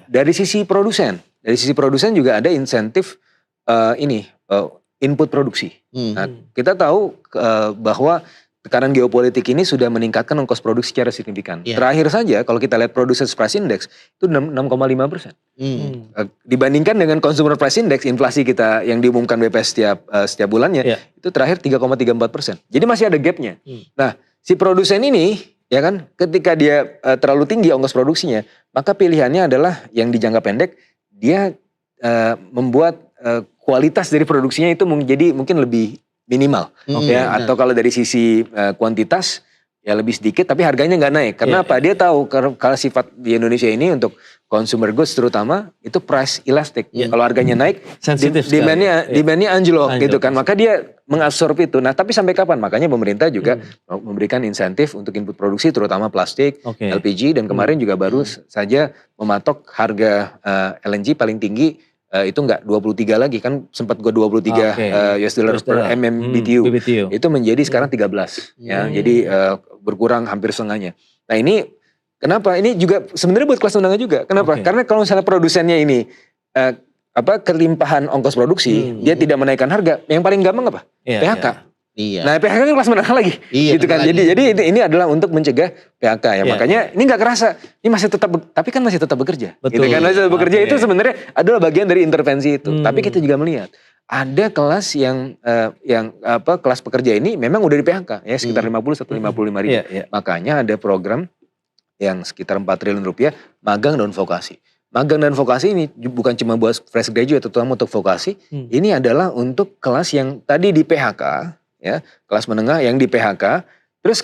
Dari sisi produsen juga ada insentif input produksi. Nah, kita tahu bahwa tekanan geopolitik ini sudah meningkatkan ongkos produksi secara signifikan. Terakhir saja kalau kita lihat Producers Price Index itu 6,5%. Dibandingkan dengan Consumer Price Index, inflasi kita yang diumumkan BPS setiap bulannya itu terakhir 3,34%. Jadi masih ada gapnya. Nah, si produsen ini ya kan ketika dia terlalu tinggi ongkos produksinya, maka pilihannya adalah yang di jangka pendek dia membuat kualitas dari produksinya itu menjadi mungkin lebih minimal atau kalau dari sisi kuantitas ya lebih sedikit tapi harganya nggak naik karena apa dia tahu kalau sifat di Indonesia ini untuk consumer goods terutama itu price elastic kalau harganya naik demandnya anjlok gitu kan maka dia mengabsorb itu. Nah tapi sampai kapan makanya pemerintah juga memberikan insentif untuk input produksi terutama plastik, LPG dan kemarin juga baru saja mematok harga LNG paling tinggi itu enggak 23 lagi kan sempat gue 23 US dollar per MMBTU. Itu menjadi sekarang 13 ya. Jadi berkurang hampir setengahnya. Nah ini kenapa? Ini juga sebenarnya buat kelas menengah juga. Kenapa? Karena kalau misalnya produsennya ini kelimpahan ongkos produksi, dia tidak menaikkan harga. Yang paling gampang apa? PHK. Nah PHK kan kelas menengah lagi, gitu kan. Jadi ini adalah untuk mencegah PHK ya. Makanya ini nggak kerasa, ini masih tetap, tapi kan masih tetap bekerja. Gitu kan masih tetap bekerja itu sebenarnya adalah bagian dari intervensi itu. Tapi kita juga melihat ada kelas yang kelas pekerja ini memang udah di PHK ya sekitar 55 ribu. Makanya ada program yang sekitar 4 triliun rupiah magang dan vokasi. Magang dan vokasi ini bukan cuma buat fresh graduate atau untuk vokasi, ini adalah untuk kelas yang tadi di PHK. Ya, kelas menengah yang di PHK, terus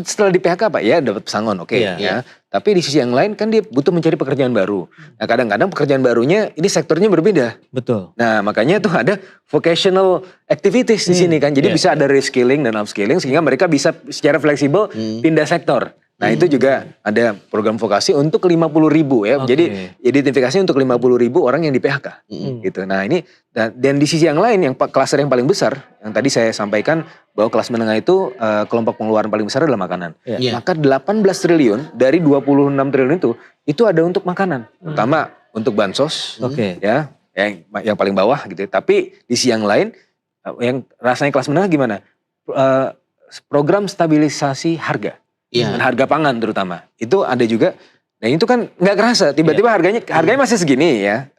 setelah di PHK apa ya dapat pesangon, ya. Tapi di sisi yang lain kan dia butuh mencari pekerjaan baru. Nah kadang-kadang pekerjaan barunya ini sektornya berbeda. Betul. Nah makanya tuh ada vocational activities di sini kan, jadi bisa ada reskilling dan upskilling sehingga mereka bisa secara fleksibel pindah sektor. Nah itu juga ada program vokasi untuk 50 ribu ya. Jadi identifikasi untuk 50 ribu orang yang di PHK. Gitu. Nah ini dan di sisi yang lain yang klaster yang paling besar yang tadi saya sampaikan bahwa kelas menengah itu kelompok pengeluaran paling besar adalah makanan. Maka 18 triliun dari 26 triliun itu ada untuk makanan. Pertama untuk bansos ya yang paling bawah gitu. Tapi di sisi yang lain yang rasanya kelas menengah gimana? Program stabilisasi harga. Dan harga pangan terutama itu ada juga. Nah itu kan nggak kerasa tiba-tiba harganya masih segini ya.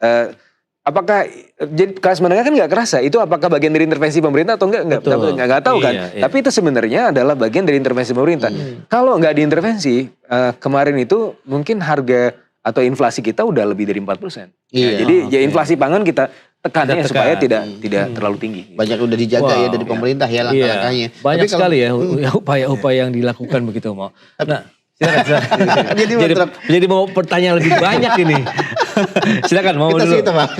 Apakah jadi kelas menengah kan nggak kerasa itu apakah bagian dari intervensi pemerintah atau nggak tahu kan. Tapi itu sebenarnya adalah bagian dari intervensi pemerintah. Kalau nggak diintervensi kemarin itu mungkin harga atau inflasi kita udah lebih dari 4%. Jadi inflasi pangan kita tekannya supaya tidak terlalu tinggi. Banyak udah dijaga ya dari pemerintah ya langkah-langkahnya. Banyak sekali ya upaya-upaya yang dilakukan begitu mau. Nah, silakan. Jadi mau pertanyaan lebih banyak ini. Silakan mau dulu. Kita Bang.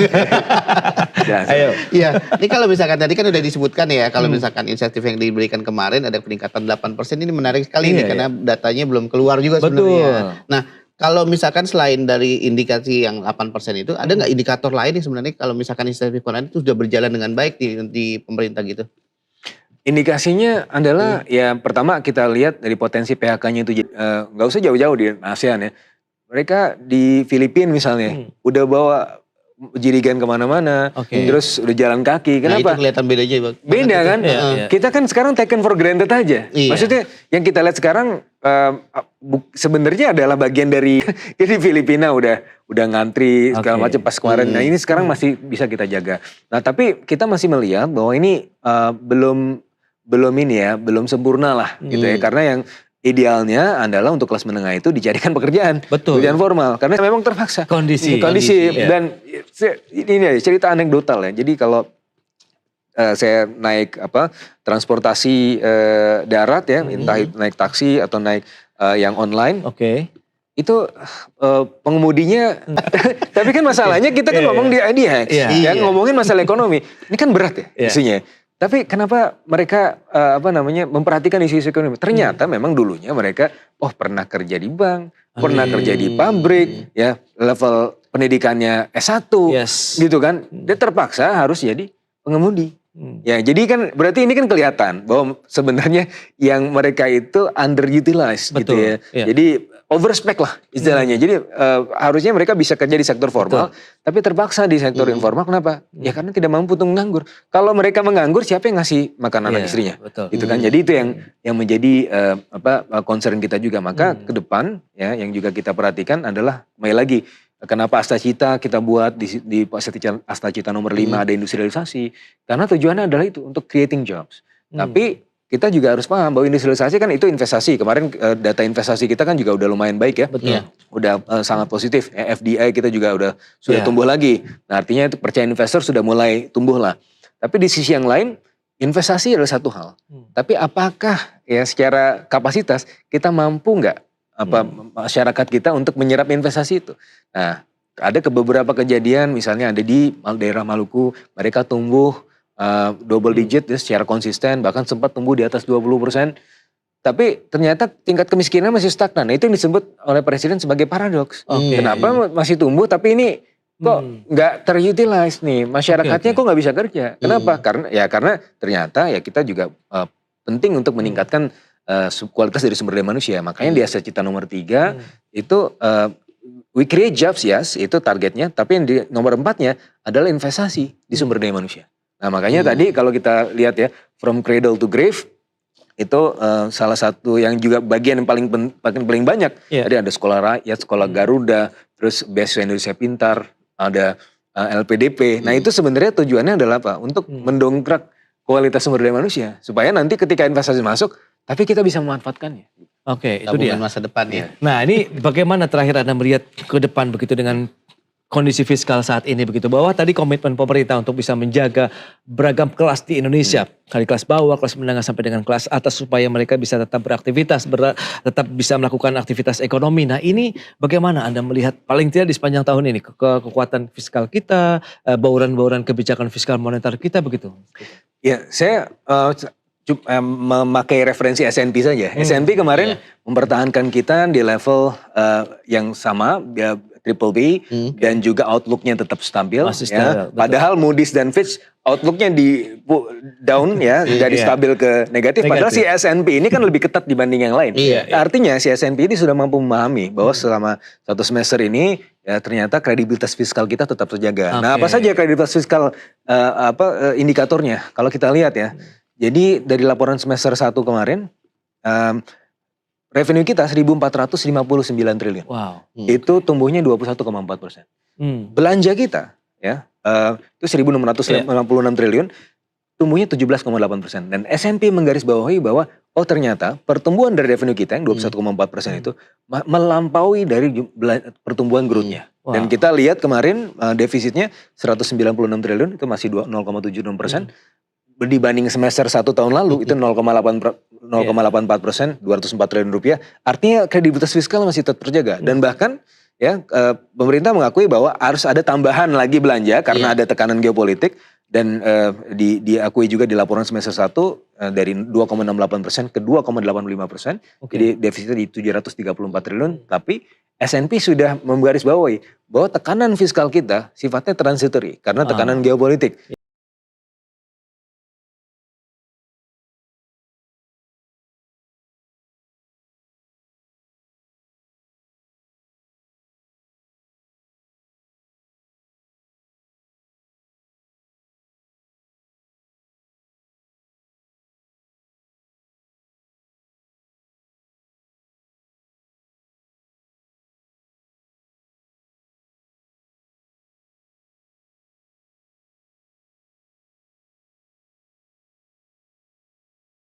Ayo. Iya, ini kalau misalkan tadi kan udah disebutkan ya, kalau misalkan insentif yang diberikan kemarin ada peningkatan 8% ini menarik sekali nih karena datanya belum keluar juga sebenarnya. Nah, kalau misalkan selain dari indikasi yang 8% itu, ada nggak indikator lain yang sebenarnya kalau misalkan insentif kemarin itu sudah berjalan dengan baik di pemerintah gitu? Indikasinya adalah ya pertama kita lihat dari potensi PHK-nya itu nggak usah jauh-jauh di ASEAN ya. Mereka di Filipina misalnya udah bawa jirigan kemana-mana, terus udah jalan kaki. Kenapa? Nah itu kelihatan bedanya Bang. Beda kan? Kita kan sekarang taken for granted aja. Maksudnya yang kita lihat sekarang sebenarnya adalah bagian dari jadi Filipina udah ngantri segala macam pas kemarin. Nah ini sekarang masih bisa kita jaga. Nah tapi kita masih melihat bahwa ini belum sempurna lah gitu ya. Karena yang idealnya adalah untuk kelas menengah itu dicarikan pekerjaan formal karena memang terpaksa kondisi dan ini ya, cerita anekdotal ya. Jadi kalau saya naik transportasi darat ya, entah naik taksi atau naik yang online, itu pengemudinya tapi kan masalahnya kita kan ngomong di IDX ngomongin masalah ekonomi, ini kan berat ya isunya. Tapi kenapa mereka memperhatikan isu-isu ekonomi? Ternyata memang dulunya mereka pernah kerja di bank, pernah kerja di pabrik, ya level pendidikannya S1, gitu kan. Dia terpaksa harus jadi pengemudi. Ya, jadi kan berarti ini kan kelihatan bahwa sebenarnya yang mereka itu underutilized gitu ya. Jadi overspec lah istilahnya. Jadi harusnya mereka bisa kerja di sektor formal, tapi terpaksa di sektor informal. Kenapa? Ya karena tidak mampu untuk menganggur. Kalau mereka menganggur, siapa yang ngasih makan anak istrinya? Gitu kan. Jadi itu yang menjadi concern kita juga. Maka ke depan ya yang juga kita perhatikan adalah kembali lagi. Kenapa Astacita kita buat di Astacita nomor 5 ada industrialisasi? Karena tujuannya adalah itu untuk creating jobs. Tapi kita juga harus paham bahwa industrialisasi kan itu investasi. Kemarin data investasi kita kan juga udah lumayan baik ya. Betul. Udah sangat positif. FDI kita juga sudah tumbuh lagi. Nah artinya itu percaya investor sudah mulai tumbuh lah. Tapi di sisi yang lain investasi adalah satu hal. Tapi apakah ya secara kapasitas kita mampu nggak masyarakat kita untuk menyerap investasi itu? Nah ada beberapa kejadian misalnya ada di daerah Maluku mereka tumbuh double digit ya, secara konsisten bahkan sempat tumbuh di atas 20%. Tapi ternyata tingkat kemiskinan masih stagnan. Nah, itu yang disebut oleh Presiden sebagai paradoks. Kenapa masih tumbuh tapi ini kok nggak terutilize nih masyarakatnya kok nggak bisa kerja? Kenapa? Karena ternyata ya kita juga penting untuk meningkatkan kualitas dari sumber daya manusia. Makanya di Astacita nomor 3 itu we create jobs yes, itu targetnya. Tapi yang di nomor 4-nya adalah investasi di sumber daya manusia. Nah makanya tadi kalau kita lihat ya from cradle to grave itu salah satu yang juga bagian yang paling banyak. Tadi ada sekolah rakyat, sekolah Garuda, terus beasiswa Indonesia Pintar, ada LPDP. Nah itu sebenarnya tujuannya adalah apa? Untuk mendongkrak kualitas sumber daya manusia supaya nanti ketika investasi masuk, tapi kita bisa memanfaatkannya. Oke, itu dia masa depan ya. Nah ini bagaimana terakhir Anda melihat ke depan begitu dengan kondisi fiskal saat ini begitu, bahwa tadi komitmen pemerintah untuk bisa menjaga beragam kelas di Indonesia, dari kelas bawah, kelas menengah sampai dengan kelas atas supaya mereka bisa tetap beraktivitas, tetap bisa melakukan aktivitas ekonomi. Nah ini bagaimana Anda melihat paling tidak di sepanjang tahun ini kekuatan fiskal kita, bauran-bauran kebijakan fiskal moneter kita begitu? Ya saya memakai referensi S&P saja. S&P kemarin mempertahankan kita di level yang sama, Triple B, dan juga outlooknya tetap stabil. Ya. Padahal Moody's dan Fitch outlooknya di down ya, dari stabil ke negatif. Padahal si S&P ini kan lebih ketat dibanding yang lain. Artinya si S&P ini sudah mampu memahami bahwa selama satu semester ini ya ternyata kredibilitas fiskal kita tetap terjaga. Nah apa saja kredibilitas fiskal indikatornya? Kalau kita lihat ya, jadi dari laporan semester 1 kemarin, revenue kita 1.459 triliun. Wow. Itu tumbuhnya 21,4%. Belanja kita ya itu 1.656 triliun, tumbuhnya 17,8%. Dan S&P menggarisbawahi bahwa ternyata pertumbuhan dari revenue kita yang 21,4% itu melampaui dari pertumbuhan growth-nya. Dan kita lihat kemarin defisitnya 196 triliun itu masih 0,76%. Dibanding semester 1 tahun lalu itu 0,84%, 204 triliun rupiah. Artinya kredibilitas fiskal masih tetap terjaga. Dan bahkan ya pemerintah mengakui bahwa harus ada tambahan lagi belanja karena ada tekanan geopolitik. Dan diakui juga di laporan semester 1 dari 2,68% ke 2,85%. Jadi defisitnya di 734 triliun. Tapi S&P sudah menggarisbawahi bahwa tekanan fiskal kita sifatnya transitory karena tekanan geopolitik.